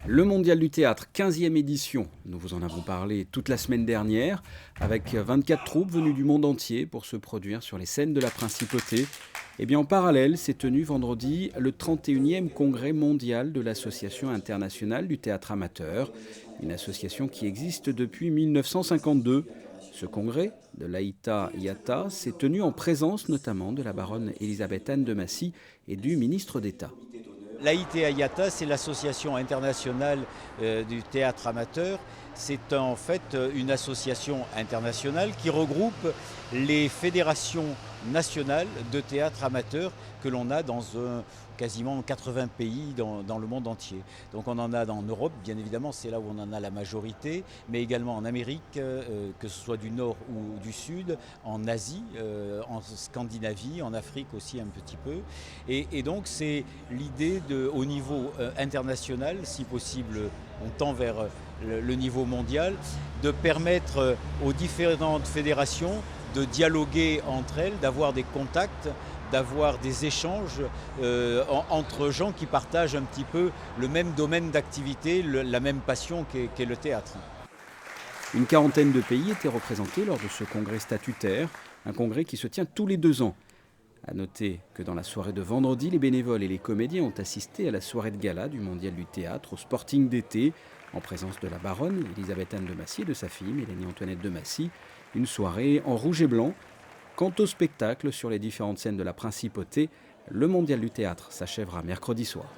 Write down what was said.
Le Mondial du théâtre, 15e édition. Nous vous en avons parlé toute la semaine dernière, avec 24 troupes venues du monde entier pour se produire sur les scènes de la Principauté. Et bien en parallèle, s'est tenu vendredi le 31e congrès mondial de l'Association internationale du théâtre amateur, une association qui existe depuis 1952. Ce congrès de l'Aïta IATA s'est tenu en présence notamment de la baronne Elisabeth Anne de Massy et du ministre d'État. L'AITA-IATA, c'est l'association internationale du théâtre amateur. C'est en fait une association internationale qui regroupe les fédérations nationales de théâtre amateur que l'on a dans quasiment 80 pays dans le monde entier. Donc on en a en Europe, bien évidemment, c'est là où on en a la majorité, mais également en Amérique, que ce soit du Nord ou du Sud, en Asie, en Scandinavie, en Afrique aussi un petit peu. Et donc c'est l'idée au niveau international, si possible on tend vers le niveau mondial, de permettre aux différentes fédérations de dialoguer entre elles, d'avoir des contacts, d'avoir des échanges entre gens qui partagent un petit peu le même domaine d'activité, la même passion qu'est le théâtre. Une quarantaine de pays étaient représentés lors de ce congrès statutaire, un congrès qui se tient tous les 2 ans. A noter que dans la soirée de vendredi, les bénévoles et les comédiens ont assisté à la soirée de gala du Mondial du théâtre au Sporting d'été, en présence de la baronne Elisabeth Anne de Massy et de sa fille Mélanie Antoinette de Massy. Une soirée en rouge et blanc. Quant au spectacle sur les différentes scènes de la Principauté, le Mondial du théâtre s'achèvera mercredi soir.